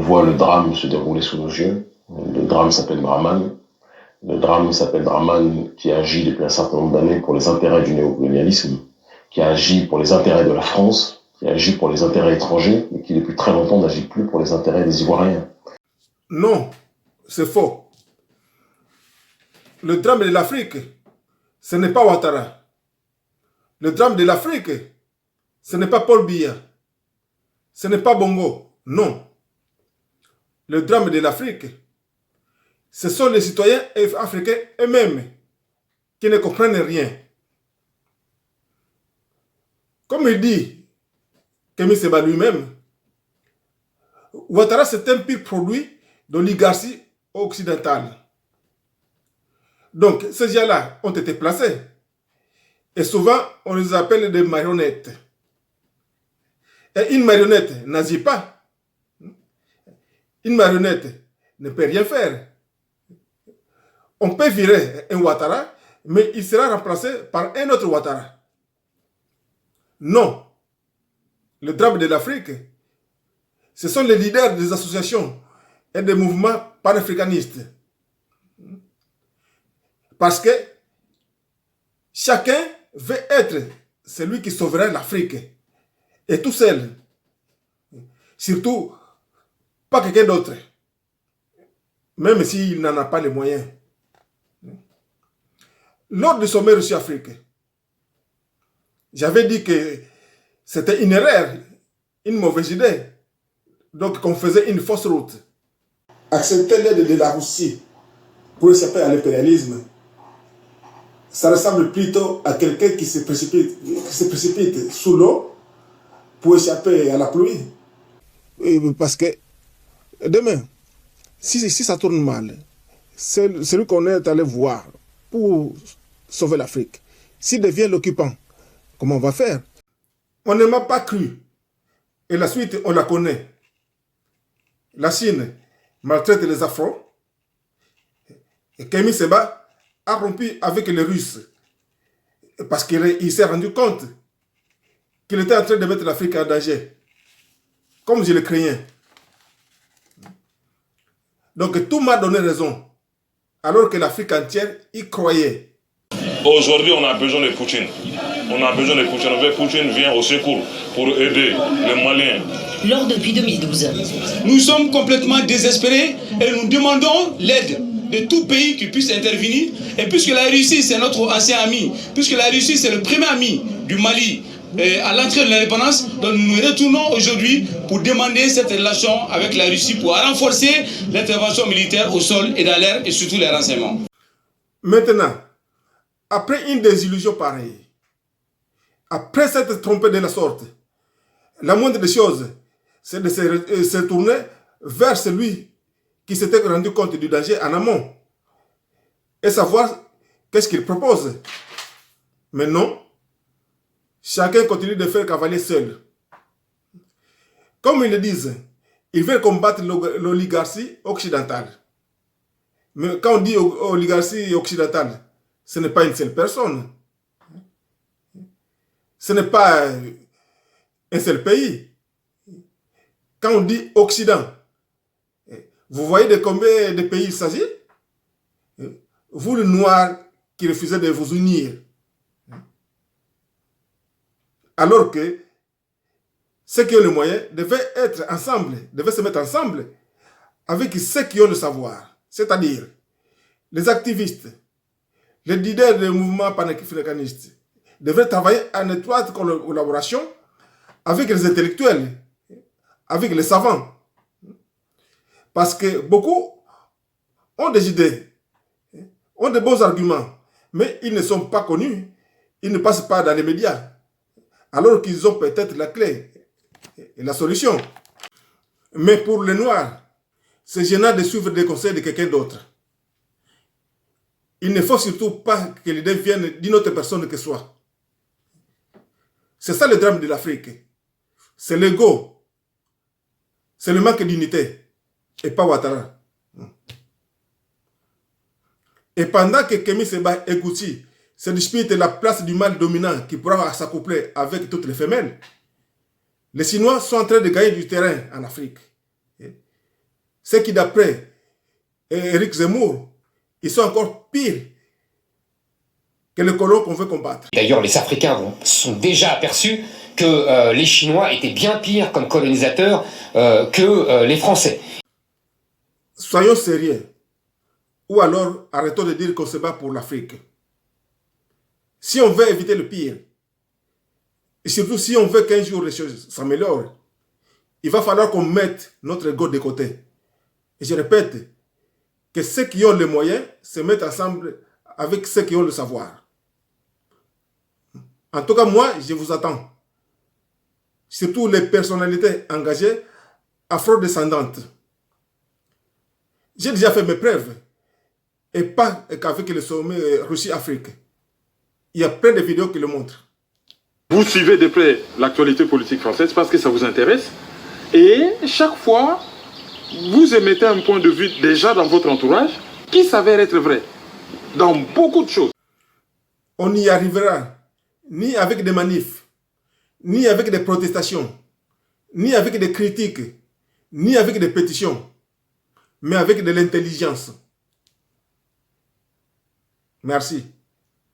voit le drame se dérouler sous nos yeux. Le drame s'appelle Draman. Le drame s'appelle Draman qui agit depuis un certain nombre d'années pour les intérêts du néocolonialisme, qui agit pour les intérêts de la France, qui agit pour les intérêts étrangers et qui depuis très longtemps n'agit plus pour les intérêts des Ivoiriens. Non, c'est faux. Le drame de l'Afrique, ce n'est pas Ouattara. Le drame de l'Afrique, ce n'est pas Paul Biya. Ce n'est pas Bongo. Non. Le drame de l'Afrique, ce sont les citoyens africains eux-mêmes qui ne comprennent rien. Comme il dit Kémy Séba lui-même, Ouattara c'est un pur produit d'oligarchie occidentale. Donc, ces gens-là ont été placés. Et souvent, on les appelle des marionnettes. Et une marionnette n'agit pas. Une marionnette ne peut rien faire. On peut virer un Ouattara, mais il sera remplacé par un autre Ouattara. Non. Le drame de l'Afrique, ce sont les leaders des associations et des mouvements panafricanistes. Parce que chacun veut être celui qui sauvera l'Afrique. Et tout seul. Surtout, pas quelqu'un d'autre. Même s'il n'en a pas les moyens. Lors du sommet Russie-Afrique, j'avais dit que c'était une erreur, une mauvaise idée. Donc qu'on faisait une fausse route. Accepter l'aide de la Russie pour échapper à l'impérialisme, ça ressemble plutôt à quelqu'un qui se précipite sous l'eau pour échapper à la pluie. Parce que demain, si ça tourne mal, celui qu'on est allé voir pour sauver l'Afrique, s'il devient l'occupant, comment on va faire? On ne m'a pas cru. Et la suite, on la connaît. La Chine maltraite les Afro. Et Kémy Séba a rompu avec les Russes. Parce qu'il s'est rendu compte qu'il était en train de mettre l'Afrique en danger. Comme je le craignais. Donc tout m'a donné raison. Alors que l'Afrique entière y croyait. Aujourd'hui, on a besoin de Poutine. On a besoin de Poutine. Poutine vient au secours pour aider les Maliens. Lors depuis 2012. Nous sommes complètement désespérés et nous demandons l'aide de tout pays qui puisse intervenir. Et puisque la Russie, c'est notre ancien ami, puisque la Russie, c'est le premier ami du Mali à l'entrée de l'indépendance, donc nous nous retournons aujourd'hui pour demander cette relation avec la Russie pour renforcer l'intervention militaire au sol et dans l'air et surtout les renseignements. Maintenant, après une désillusion pareille, après s'être trompé de la sorte, la moindre des choses, c'est de se tourner vers celui qui s'était rendu compte du danger en amont et savoir qu'est-ce qu'il propose. Mais non, chacun continue de faire cavalier seul. Comme ils le disent, ils veulent combattre l'oligarchie occidentale. Mais quand on dit oligarchie occidentale, ce n'est pas une seule personne. Ce n'est pas un seul pays. Quand on dit Occident, vous voyez de combien de pays il s'agit? Vous, le noir, qui refusez de vous unir. Alors que ceux qui ont le moyen devaient être ensemble, devaient se mettre ensemble avec ceux qui ont le savoir. C'est-à-dire les activistes, les leaders des mouvements panafricanistes devraient travailler en étroite collaboration avec les intellectuels, avec les savants. Parce que beaucoup ont des idées, ont de bons arguments, mais ils ne sont pas connus, ils ne passent pas dans les médias, alors qu'ils ont peut-être la clé et la solution. Mais pour les Noirs, c'est gênant de suivre des conseils de quelqu'un d'autre. Il ne faut surtout pas que l'idée vienne d'une autre personne que soi. C'est ça le drame de l'Afrique. C'est l'ego. C'est le manque d'unité. Et pas Ouattara. Et pendant que Kémy Séba et Gouti se disputent la place du mâle dominant qui pourra s'accoupler avec toutes les femelles, les Chinois sont en train de gagner du terrain en Afrique. ceux qui, d'après Éric Zemmour, ils sont encore pires que les colons qu'on veut combattre. D'ailleurs, les Africains sont déjà aperçus que les Chinois étaient bien pires comme colonisateurs que les Français. Soyons sérieux. Ou alors, arrêtons de dire qu'on se bat pour l'Afrique. Si on veut éviter le pire, et surtout si on veut qu'un jour les choses s'améliorent, il va falloir qu'on mette notre ego de côté. Et je répète, que ceux qui ont les moyens se mettent ensemble avec ceux qui ont le savoir. En tout cas, moi, je vous attends. Surtout les personnalités engagées afro-descendantes. J'ai déjà fait mes preuves. Et pas qu'avec le sommet Russie-Afrique. Il y a plein de vidéos qui le montrent. Vous suivez de près l'actualité politique française parce que ça vous intéresse. Et chaque fois, vous émettez un point de vue déjà dans votre entourage qui s'avère être vrai dans beaucoup de choses. On n'y arrivera ni avec des manifs, ni avec des protestations, ni avec des critiques, ni avec des pétitions, mais avec de l'intelligence. Merci.